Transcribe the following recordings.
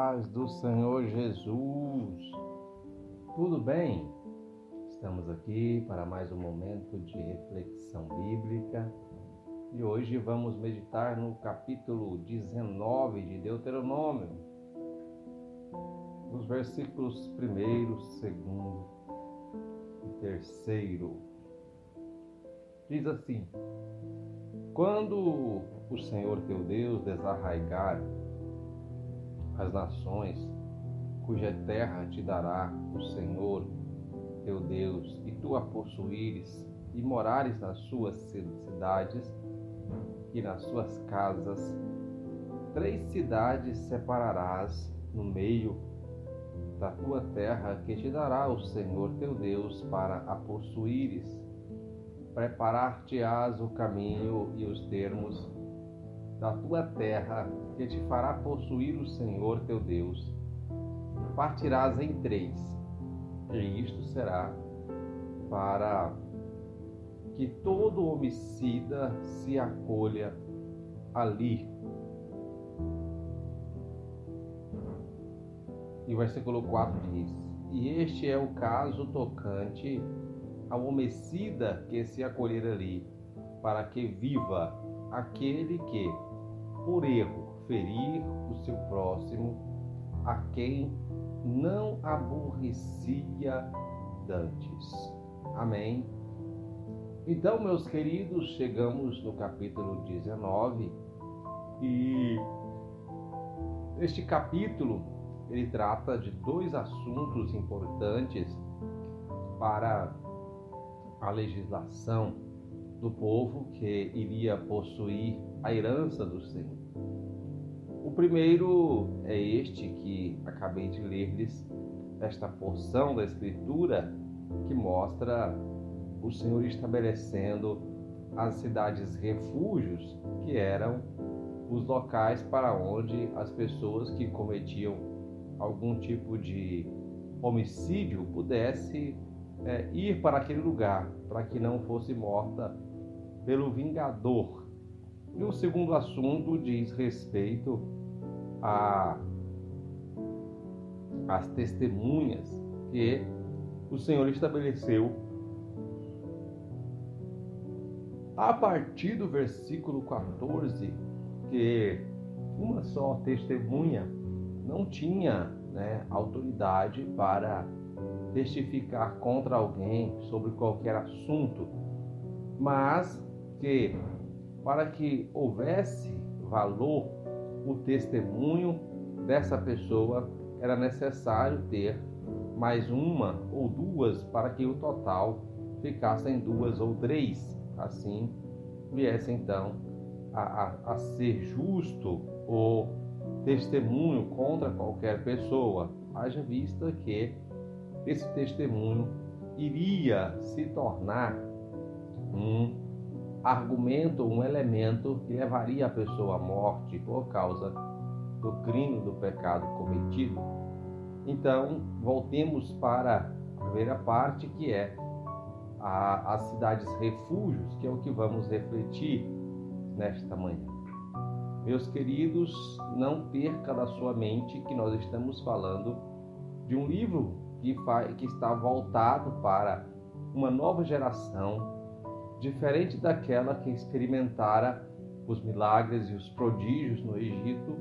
paz do Senhor Jesus. Tudo bem? Estamos aqui para mais um momento de reflexão bíblica e hoje vamos meditar no capítulo 19 de Deuteronômio, nos versículos 1º, 2º e 3º. Diz assim: quando o Senhor teu Deus desarraigar as nações, cuja terra te dará o Senhor teu Deus, e tu a possuíres, e morares nas suas cidades e nas suas casas, 3 cidades separarás no meio da tua terra, que te dará o Senhor teu Deus para a possuíres. Preparar-te-ás o caminho e os termos da tua terra, que te fará possuir o Senhor teu Deus. Partirás em 3, e isto será para que todo homicida se acolha ali. E o versículo 4 diz: e este é o caso tocante ao homicida que se acolher ali, para que viva aquele que, por erro, ferir o seu próximo, a quem não aborrecia dantes. Amém? Então, meus queridos, chegamos no capítulo 19 e este capítulo ele trata de 2 assuntos importantes para a legislação do povo que iria possuir a herança do Senhor. O primeiro é este que acabei de ler-lhes, esta porção da Escritura que mostra o Senhor estabelecendo as cidades refúgios, que eram os locais para onde as pessoas que cometiam algum tipo de homicídio pudessem ir para aquele lugar, para que não fosse morta pelo vingador. E o segundo assunto diz respeito às testemunhas que o Senhor estabeleceu a partir do versículo 14, que uma só testemunha não tinha autoridade para testificar contra alguém sobre qualquer assunto, mas que, para que houvesse valor o testemunho dessa pessoa, era necessário ter mais uma ou 2, para que o total ficassem 2 ou 3. Assim, viesse então a ser justo o testemunho contra qualquer pessoa, haja vista que esse testemunho iria se tornar um argumento, um elemento que levaria a pessoa à morte por causa do crime, do pecado cometido. Então, voltemos para a primeira parte, que é as cidades refúgios, que é o que vamos refletir nesta manhã. Meus queridos, não perca da sua mente que nós estamos falando de um livro que está voltado para uma nova geração, diferente daquela que experimentara os milagres e os prodígios no Egito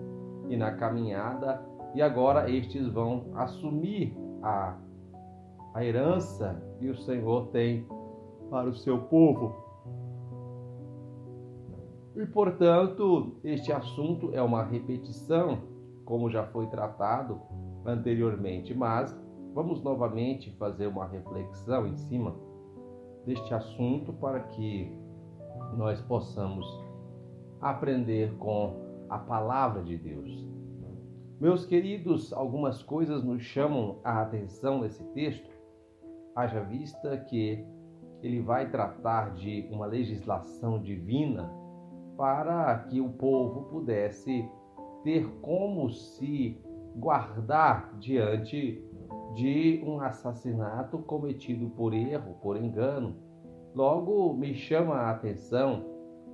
e na caminhada, e agora estes vão assumir a herança que o Senhor tem para o seu povo. E, portanto, este assunto é uma repetição, como já foi tratado anteriormente, mas vamos novamente fazer uma reflexão em cima deste assunto para que nós possamos aprender com a palavra de Deus. Meus queridos, algumas coisas nos chamam a atenção nesse texto, haja vista que ele vai tratar de uma legislação divina para que o povo pudesse ter como se guardar diante de um assassinato cometido por erro, por engano. Logo, me chama a atenção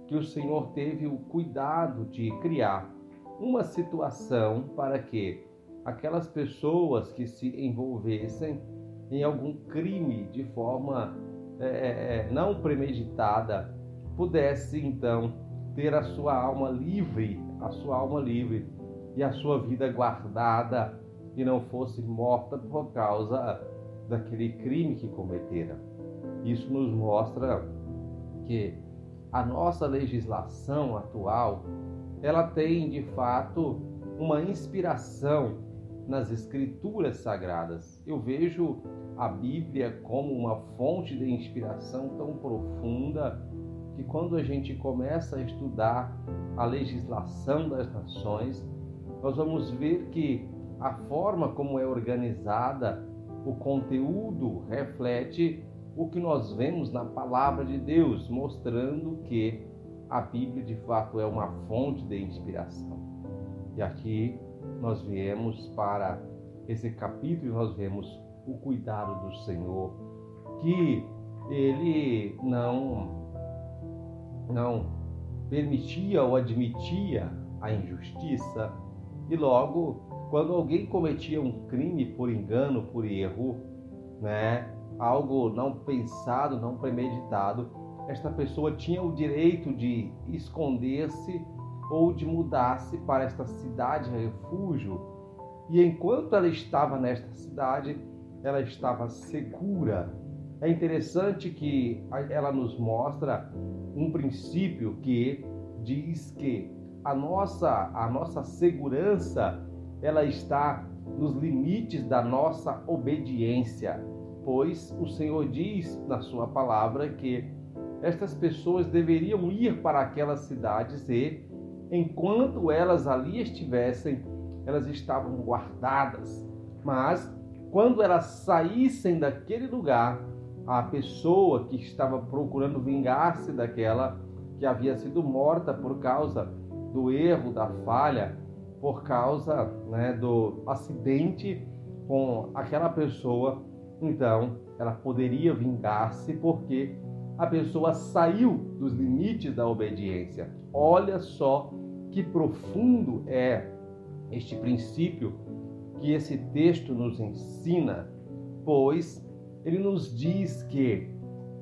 que o Senhor teve o cuidado de criar uma situação para que aquelas pessoas que se envolvessem em algum crime de forma não premeditada, pudesse então ter a sua alma livre e a sua vida guardada e não fosse morta por causa daquele crime que cometera. Isso nos mostra que a nossa legislação atual, ela tem de fato uma inspiração nas escrituras sagradas. Eu vejo a Bíblia como uma fonte de inspiração tão profunda que quando a gente começa a estudar a legislação das nações, nós vamos ver que a forma como é organizada, o conteúdo reflete o que nós vemos na palavra de Deus, mostrando que a Bíblia de fato é uma fonte de inspiração. E aqui nós viemos para esse capítulo e nós vemos o cuidado do Senhor, que Ele não permitia ou admitia a injustiça, e logo, quando alguém cometia um crime por engano, por erro, algo não pensado, não premeditado, esta pessoa tinha o direito de esconder-se ou de mudar-se para esta cidade refúgio. E enquanto ela estava nesta cidade, ela estava segura. É interessante que ela nos mostra um princípio que diz que a nossa segurança, ela está nos limites da nossa obediência, pois o Senhor diz na sua palavra que estas pessoas deveriam ir para aquelas cidades e, enquanto elas ali estivessem, elas estavam guardadas. Mas, quando elas saíssem daquele lugar, a pessoa que estava procurando vingar-se daquela que havia sido morta por causa do erro, da falha, por causa do acidente com aquela pessoa, então ela poderia vingar-se porque a pessoa saiu dos limites da obediência. Olha só que profundo é este princípio que esse texto nos ensina, pois ele nos diz que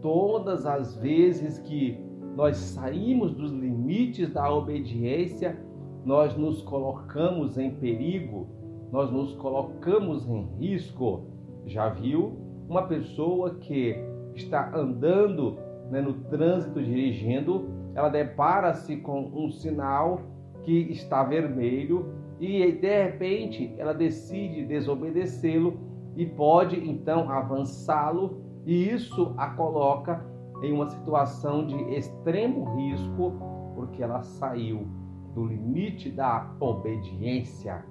todas as vezes que nós saímos dos limites da obediência, nós nos colocamos em perigo, nós nos colocamos em risco. Já viu uma pessoa que está andando no trânsito, dirigindo, ela depara-se com um sinal que está vermelho e de repente ela decide desobedecê-lo e pode então avançá-lo, e isso a coloca em uma situação de extremo risco, porque ela saiu do limite da obediência.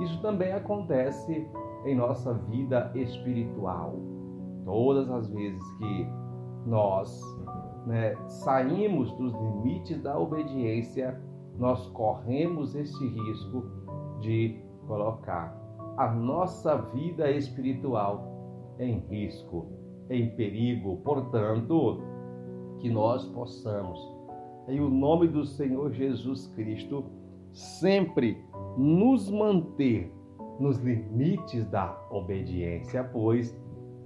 Isso também acontece em nossa vida espiritual. Todas as vezes que nós saímos dos limites da obediência, nós corremos esse risco de colocar a nossa vida espiritual em risco, em perigo. Portanto, que nós possamos, em o nome do Senhor Jesus Cristo, sempre nos manter nos limites da obediência, pois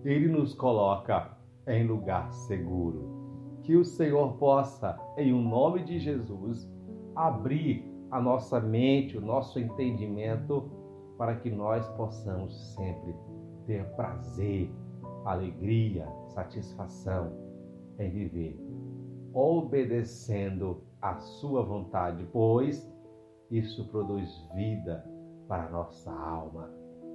Ele nos coloca em lugar seguro. Que o Senhor possa, em o nome de Jesus, abrir a nossa mente, o nosso entendimento, para que nós possamos sempre ter prazer, alegria, satisfação em viver, obedecendo a sua vontade, pois isso produz vida para a nossa alma.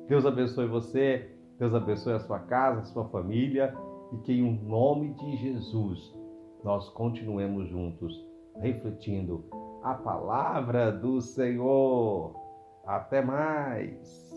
Deus abençoe você, Deus abençoe a sua casa, a sua família, e que em nome de Jesus nós continuemos juntos, refletindo a palavra do Senhor. Até mais!